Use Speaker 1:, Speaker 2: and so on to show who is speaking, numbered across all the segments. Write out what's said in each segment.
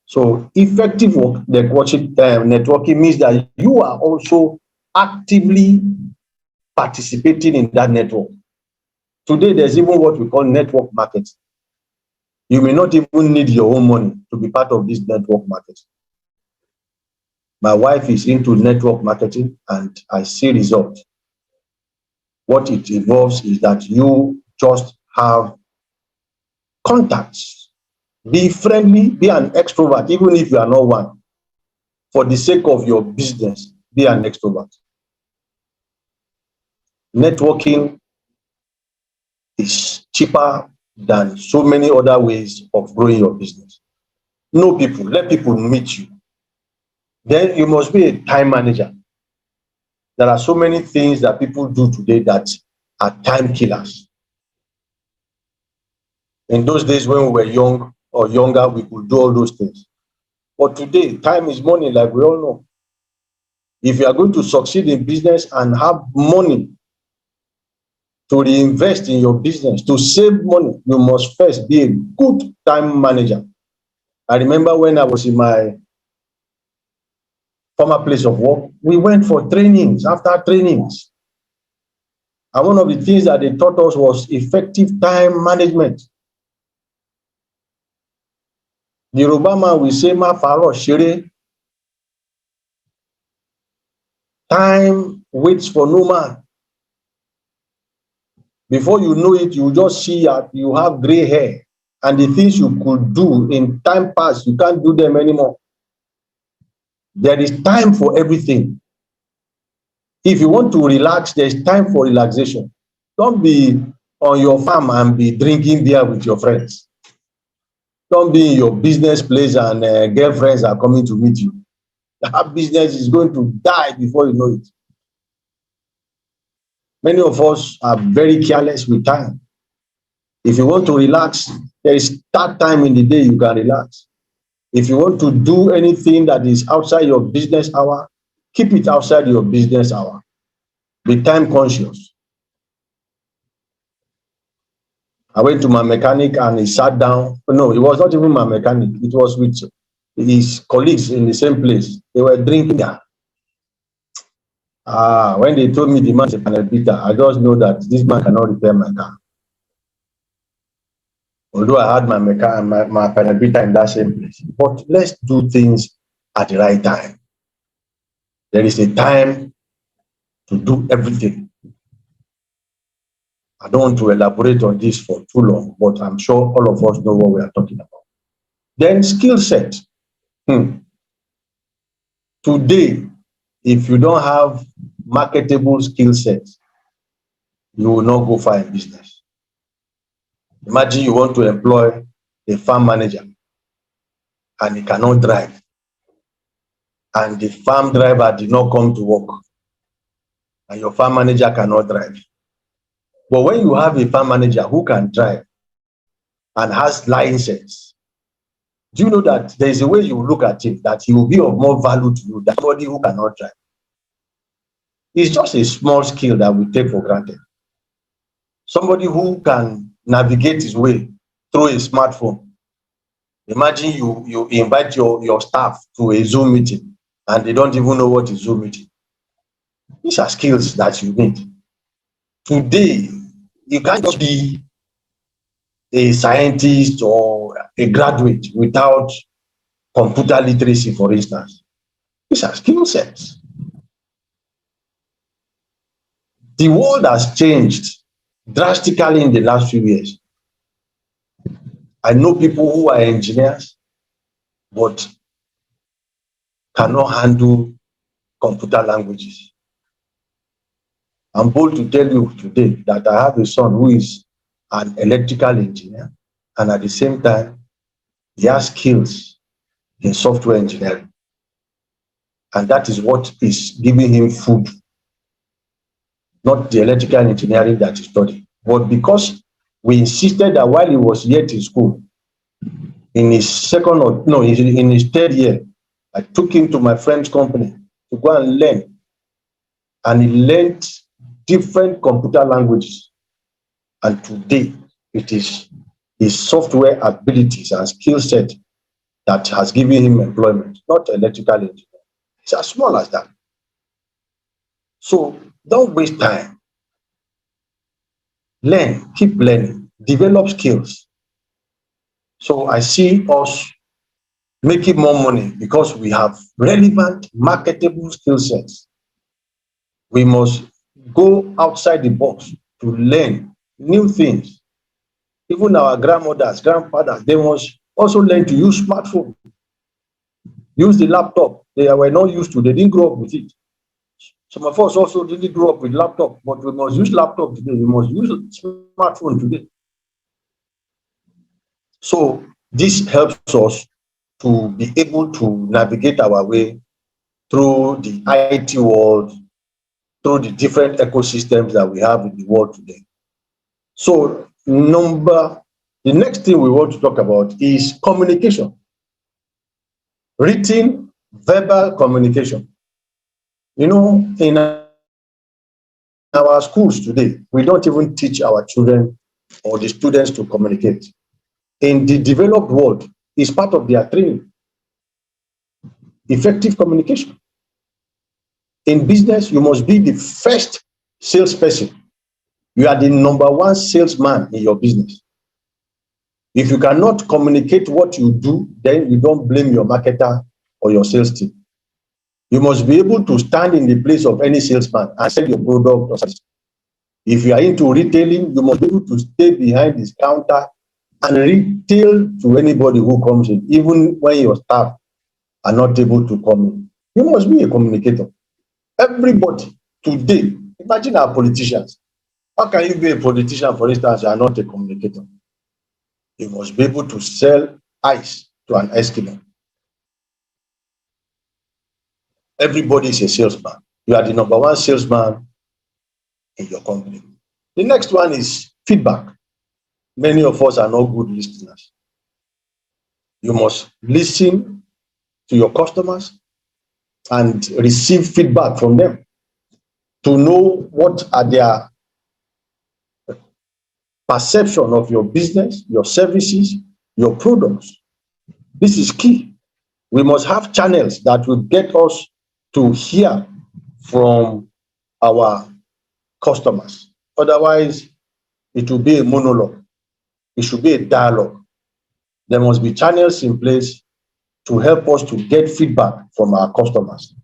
Speaker 1: So effective networking means that you are also actively participating in that network. Today, there's even what we call network marketing. You may not even need your own money to be part of this network marketing. My wife is into network marketing and I see results. What it involves is that you just have contacts. Be friendly, be an extrovert, even if you are not one. For the sake of your business, be an extrovert. Networking is cheaper than so many other ways of growing your business. Know people, let people meet you. Then you must be a time manager. There are so many things that people do today that are time killers. In those days when we were young or younger, we could do all those things. But today, time is money, like we all know. If you are going to succeed in business and have money to reinvest in your business, to save money, you must first be a good time manager. I remember when I was in my former place of work, we went for trainings after trainings. And one of the things that they taught us was effective time management. The Yoruba man will say, "Ma faro shere." Time waits for no man. Before you know it, you just see that you have gray hair. And the things you could do in time past, you can't do them anymore. There is time for everything. If you want to relax, there's time for relaxation. Don't be on your farm and be drinking beer with your friends. Don't be in your business place and girlfriends are coming to meet you. That business is going to die before you know it. Many of us are very careless with time. If you want to relax, there is that time in the day you can relax. If you want to do anything that is outside your business hour, keep it outside your business hour. Be time conscious. I went to my mechanic and he sat down. No, it was not even my mechanic. It was with his colleagues in the same place. They were drinking that. When they told me the man is a panel beater, I just know that this man cannot repair my car. Although I had my panel beater in that same place. But let's do things at the right time. There is a time to do everything. I don't want to elaborate on this for too long, but I'm sure all of us know what we are talking about. Then skill set. Today, if you don't have marketable skill sets, you will not go far in business. Imagine you want to employ a farm manager and he cannot drive, and the farm driver did not come to work, and your farm manager cannot drive. But when you have a farm manager who can drive and has license, do you know that there is a way you look at it that he will be of more value to you than somebody who cannot drive? It's just a small skill that we take for granted. Somebody who can navigate his way through a smartphone. Imagine you invite your staff to a Zoom meeting and they don't even know what is Zoom meeting. These are skills that you need. Today, you can't just be a scientist or a graduate without computer literacy, for instance. These are skill sets. The world has changed drastically in the last few years. I know people who are engineers but cannot handle computer languages. I'm bold to tell you today that I have a son who is an electrical engineer, and at the same time, he has skills in software engineering. And that is what is giving him food, not the electrical engineering that he studied. But because we insisted that while he was yet in school, in his in his third year, I took him to my friend's company to go and learn. And he learned different computer languages. And today, it is his software abilities and skill set that has given him employment, not electrical engineer. It's as small as that. So don't waste time. Learn, keep learning, develop skills. So I see us making more money because we have relevant, marketable skill sets. We must go outside the box to learn new things. Even our grandmothers, grandfathers, they must also learn to use smartphone, use the laptop. They were not used to, they didn't grow up with it. Some of us also didn't grow up with laptop, but we must use laptop today. We must use smartphone today. So this helps us to be able to navigate our way through the IT world, through the different ecosystems that we have in the world today. So the next thing we want to talk about is communication. Written, verbal communication. You know, in our schools today, we don't even teach our children or the students to communicate. In the developed world, it's part of their training. Effective communication. In business, you must be the first salesperson. You are the number one salesman in your business. If you cannot communicate what you do, then you don't blame your marketer or your sales team. You must be able to stand in the place of any salesman and sell your product or service. If you are into retailing, you must be able to stay behind this counter and retail to anybody who comes in, even when your staff are not able to come in. You must be a communicator. Everybody today, imagine our politicians. How can you be a politician, for instance, you are not a communicator? You must be able to sell ice to an Eskimo. Everybody is a salesman. You are the number one salesman in your company. The next one is feedback. Many of us are not good listeners. You must listen to your customers and receive feedback from them to know what are their perception of your business, your services, your products. This is key. We must have channels that will get us to hear from our customers. Otherwise, it will be a monologue. It should be a dialogue. There must be channels in place to help us to get feedback from our customers.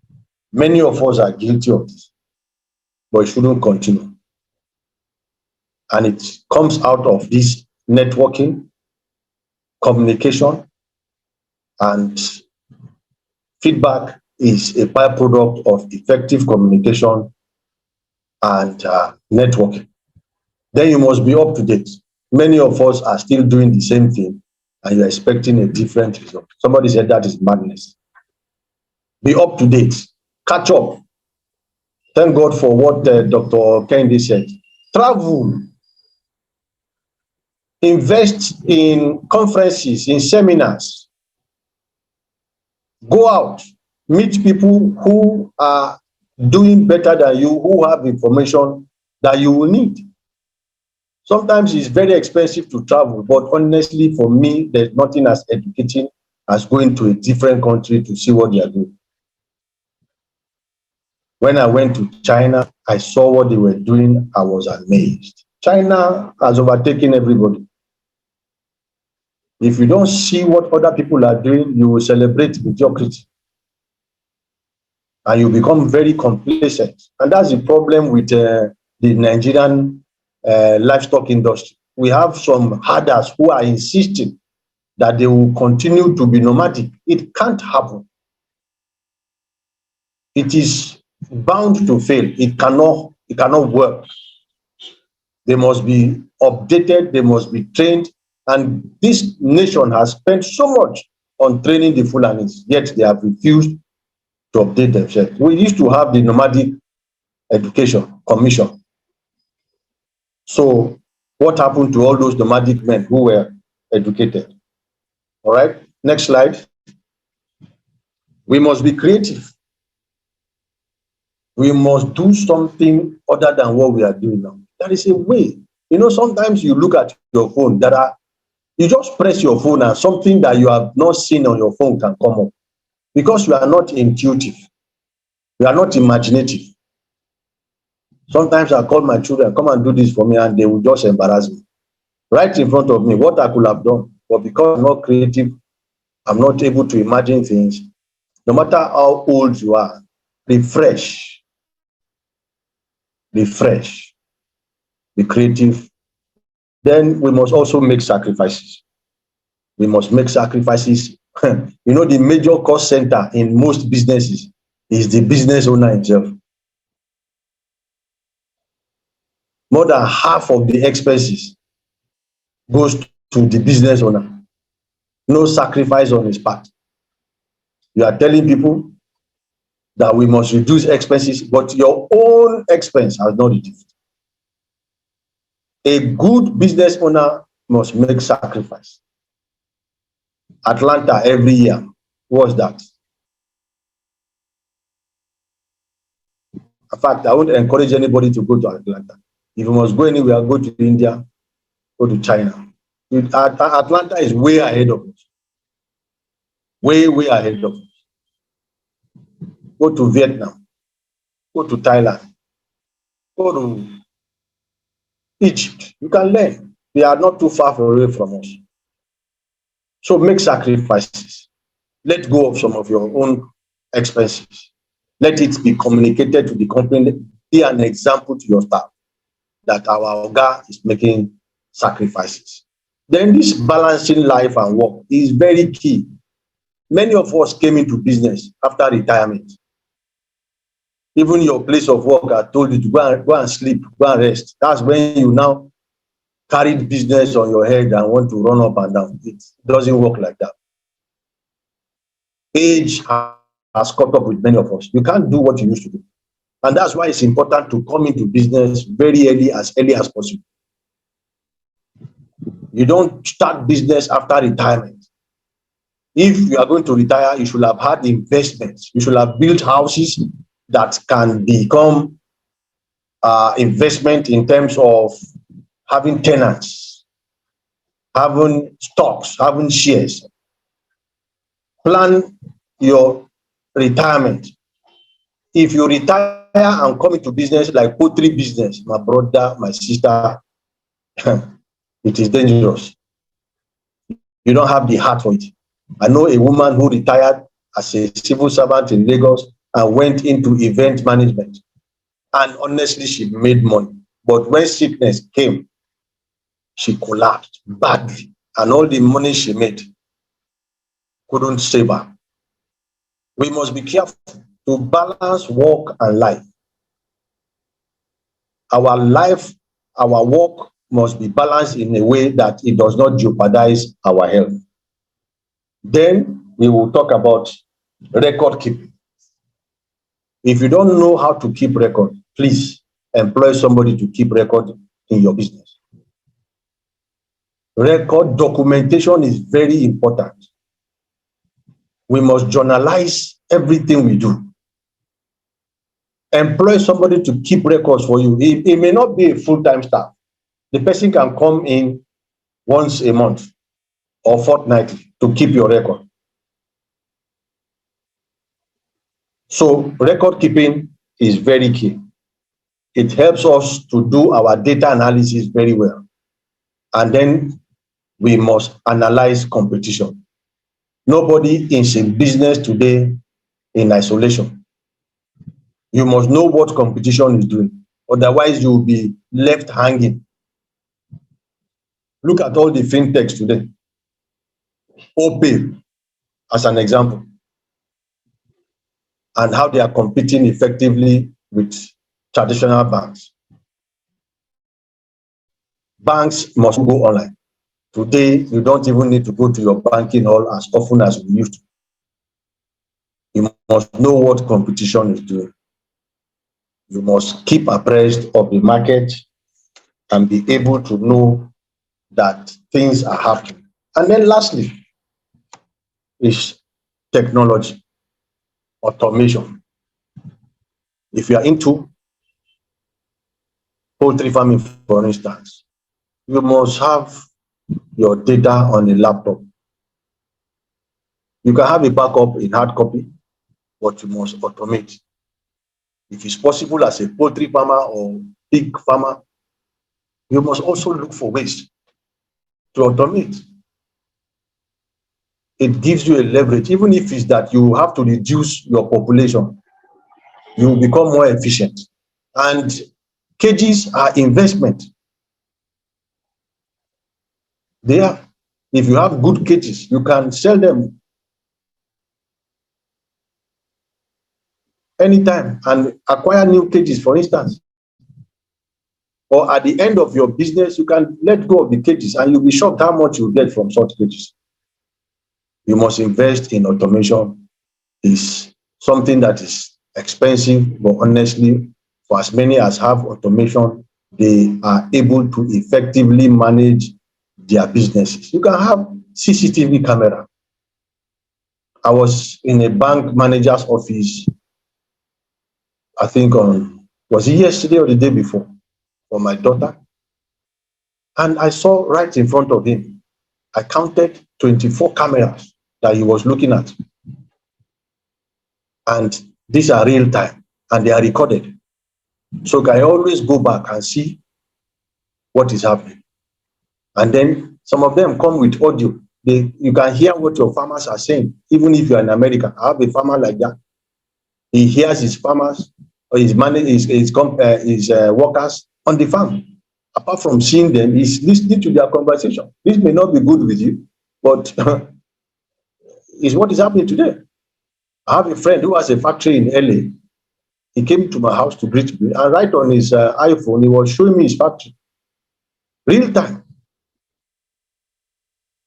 Speaker 1: Many of us are guilty of this, but it shouldn't continue. And it comes out of this networking, communication, and feedback is a byproduct of effective communication and networking. Then you must be up to date. Many of us are still doing the same thing and you're expecting a different result. Somebody said that is madness. Be up to date. Catch up. Thank God for what Dr. Kennedy said. Travel. Invest in conferences, in seminars. Go out. Meet people who are doing better than you, who have information that you will need. Sometimes it's very expensive to travel, but honestly, for me, there's nothing as educating as going to a different country to see what they are doing. When I went to China, I saw what they were doing. I was amazed. China has overtaken everybody. If you don't see what other people are doing, you will celebrate mediocrity. And you become very complacent. And that's the problem with the Nigerian livestock industry. We have some herders who are insisting that they will continue to be nomadic. It can't happen. It is bound to fail. It cannot work. They must be updated, they must be trained, and this nation has spent so much on training the Fulanis, yet they have refused to update themselves. We used to have the Nomadic Education Commission. So what happened to all those nomadic men who were educated? All right, next slide. We must be creative. We must do something other than what we are doing now. There is a way. You know, sometimes you look at your phone, there are You just press your phone and something that you have not seen on your phone can come up because you are not intuitive. You are not imaginative. Sometimes I call my children, come and do this for me, and they will just embarrass me right in front of me, what I could have done. But because I'm not creative, I'm not able to imagine things. No matter how old you are, refresh, refresh, be creative. Then we must also make sacrifices. We must make sacrifices. You know, the major cost center in most businesses is the business owner himself. More than half of the expenses goes to the business owner. No sacrifice on his part. You are telling people that we must reduce expenses, but your own expense has not reduced. A good business owner must make sacrifice. Atlanta every year. What's that? In fact, I won't encourage anybody to go to Atlanta. If you must go anywhere, go to India, go to China. Atlanta is way ahead of us. Way, way ahead of us. Go to Vietnam, go to Thailand, go to Egypt. You can learn. They are not too far away from us. So make sacrifices. Let go of some of your own expenses. Let it be communicated to the company. Be an example to your staff that our Oga is making sacrifices. Then this balancing life and work is very key. Many of us came into business after retirement. Even your place of work, I told you to go and sleep, go and rest. That's when you now carry business on your head and want to run up and down. It doesn't work like that. Age has caught up with many of us. You can't do what you used to do. And that's why it's important to come into business very early as possible. You don't start business after retirement. If you are going to retire, you should have had investments. You should have built houses that can become investment in terms of having tenants, having stocks, having shares. Plan your retirement. If you retire and come into business like poultry business, my brother, my sister, it is dangerous. You don't have the heart for it. I know a woman who retired as a civil servant in Lagos and went into event management. And honestly, she made money. But when sickness came, she collapsed badly. And all the money she made couldn't save her. We must be careful to balance work and life. Our life, our work must be balanced in a way that it does not jeopardize our health. Then we will talk about record keeping. If you don't know how to keep record, please employ somebody to keep record in your business. Record documentation is very important. We must journalize everything we do. Employ somebody to keep records for you. It may not be a full-time staff. The person can come in once a month or fortnightly to keep your record. So record keeping is very key. It helps us to do our data analysis very well. And then we must analyze competition. Nobody is in business today in isolation. You must know what competition is doing. Otherwise, you will be left hanging. Look at all the fintechs today. OPay, as an example, and how they are competing effectively with traditional banks. Banks must go online. Today, you don't even need to go to your banking hall as often as we used to. You must know what competition is doing. You must keep abreast of the market and be able to know that things are happening. And then lastly is technology, automation. If you are into poultry farming, for instance, you must have your data on a laptop. You can have a backup in hard copy, but you must automate. If it's possible as a poultry farmer or pig farmer, you must also look for ways to automate. It gives you a leverage, even if it's that you have to reduce your population, you will become more efficient. And cages are investment. They are. If you have good cages, you can sell them anytime and acquire new cages, for instance. Or at the end of your business, you can let go of the cages and you'll be shocked how much you get from such cages. You must invest in automation. Is something that is expensive, but honestly, for as many as have automation, they are able to effectively manage their businesses. You can have CCTV camera. I was in a bank manager's office, I think was it yesterday or the day before, for my daughter? And I saw right in front of him, I counted 24 cameras that he was looking at. And these are real time and they are recorded. So you can always go back and see what is happening. And then some of them come with audio. You can hear what your farmers are saying, even if you're in America. I have a farmer like that. He hears his farmers or his workers on the farm. Apart from seeing them, he's listening to their conversation. This may not be good with you, but it's what is happening today. I have a friend who has a factory in LA. He came to my house to greet me, and right on his iPhone, he was showing me his factory. Real time.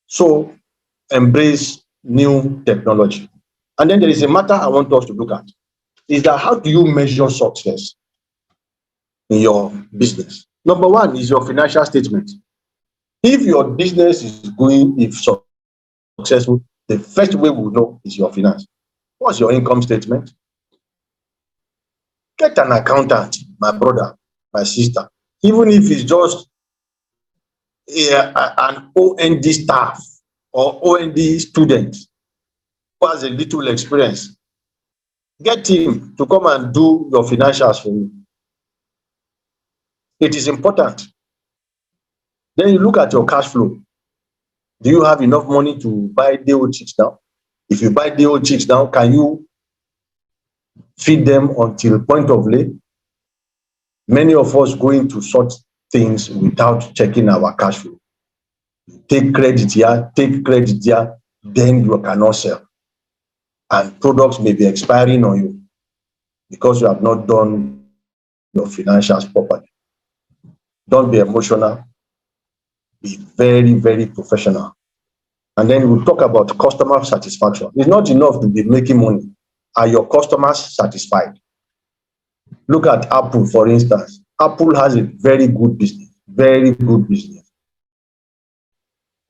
Speaker 1: So embrace new technology. And then there is a matter I want us to look at, is that how do you measure success in your business? Number one is your financial statement. If your business is going, if successful, the first way we'll know is your finance. What's your income statement? Get an accountant, my brother, my sister, even if it's just an OND staff or OND student who has a little experience. Get him to come and do your financials for you. It is important. Then you look at your cash flow. Do you have enough money to buy day-old chicks now? If you buy day-old chicks now, can you feed them until point of lay? Many of us go into such things without checking our cash flow. Take credit here, take credit there, then you cannot sell. And products may be expiring on you because you have not done your financials properly. Don't be emotional. Be very, very professional. And then we'll talk about customer satisfaction. It's not enough to be making money. Are your customers satisfied? Look at Apple, for instance. Apple has a very good business,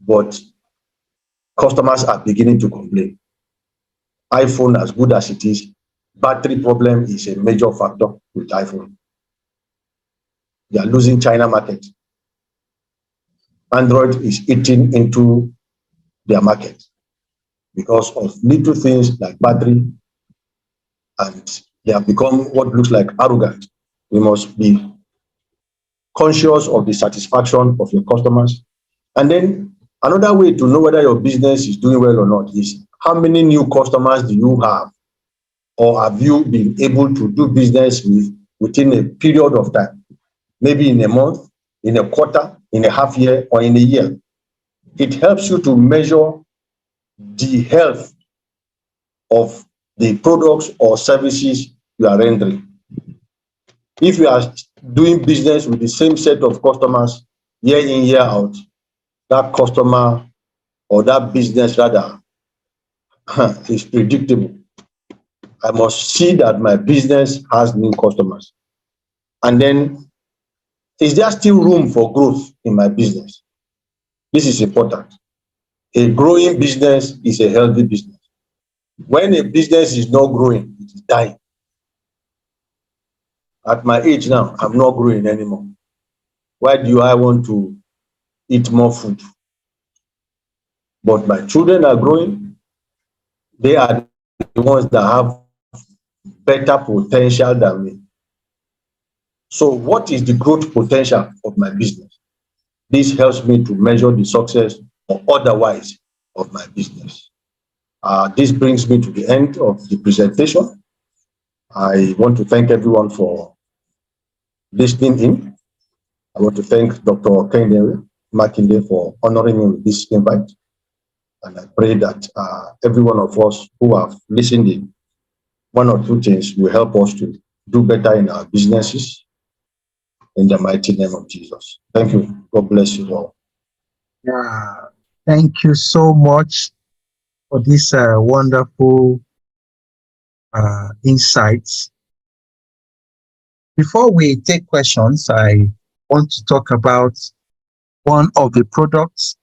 Speaker 1: but customers are beginning to complain. iPhone, as good as it is, battery problem is a major factor with iPhone. They are losing China market. Android is eating into their market because of little things like battery, and they have become what looks like arrogant. We must be conscious of the satisfaction of your customers. And then another way to know whether your business is doing well or not is how many new customers do you have, or have you been able to do business with within a period of time, maybe in a month, in a quarter, in a half year, or in a year. It helps you to measure the health of the products or services you are rendering. If you are doing business with the same set of customers year in, year out, that customer or that business rather is predictable. I must see that my business has new customers. And then, is there still room for growth in my business? This is important. A growing business is a healthy business. When a business is not growing, it is dying. At my age now, I'm not growing anymore. Why do I want to eat more food? but my children are growing. They are the ones that have better potential than me. So what is the growth potential of my business? This helps me to measure the success or otherwise of my business. This brings me to the end of the presentation. I want to thank everyone for listening in. I want to thank Dr. Kende Makinde for honoring me with this invite. And I pray that every one of us who have listened in, one or two things will help us to do better in our businesses in the mighty name of Jesus. Thank you. God bless you all.
Speaker 2: Yeah, thank you so much for this wonderful insights. Before we take questions, I want to talk about one of the products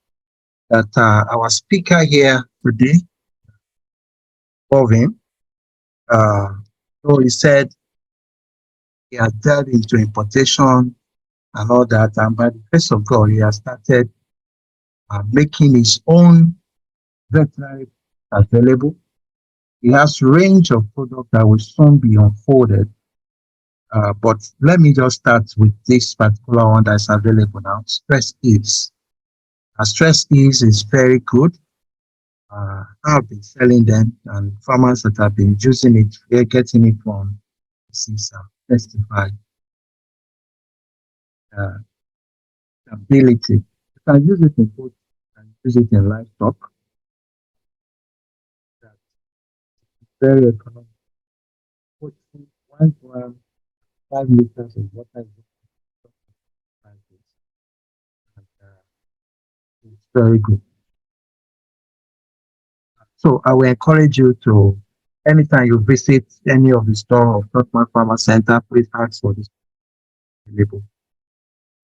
Speaker 2: that our speaker here today, Bovin, so he said he has delved into importation and all that, and by the grace of God, he has started making his own veterinary available. He has range of products that will soon be unfolded. But let me just start with this particular one that's available now, Stress Ease. Stress Ease is very good. I've been selling them, and farmers that have been using it, they're getting it from this testified ability. You can use it in food, you can use it in livestock. That's very economical. Put in 1 gram, 5 liters of water, and it's very good. So I will encourage you to, anytime you visit any of the store of Totman Farmer Center, please ask for this label.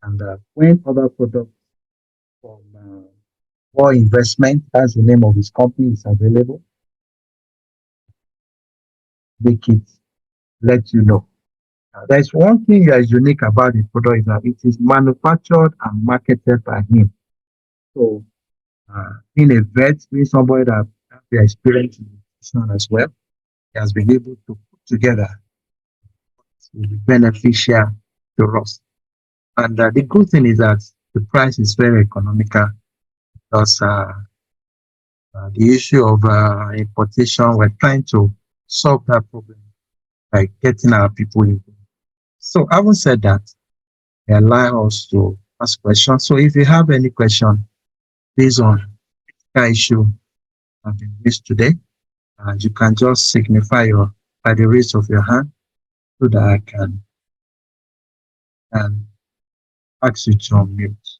Speaker 2: And when other products from War Investment, that's the name of his company, is available, make it, let you know. There's one thing that is unique about the product is that it is manufactured and marketed by him. So, being a vet, being somebody that has the experience in nutrition as well, he has been able to put together what will be beneficial to us. And the good thing is that the price is very economical because the issue of importation, we're trying to solve that problem by getting our people involved. So, having said that, they allow us to ask questions. So, if you have any question based on the issue I've been raised today, you can just signify by the raise of your hand so that I can ask you to unmute.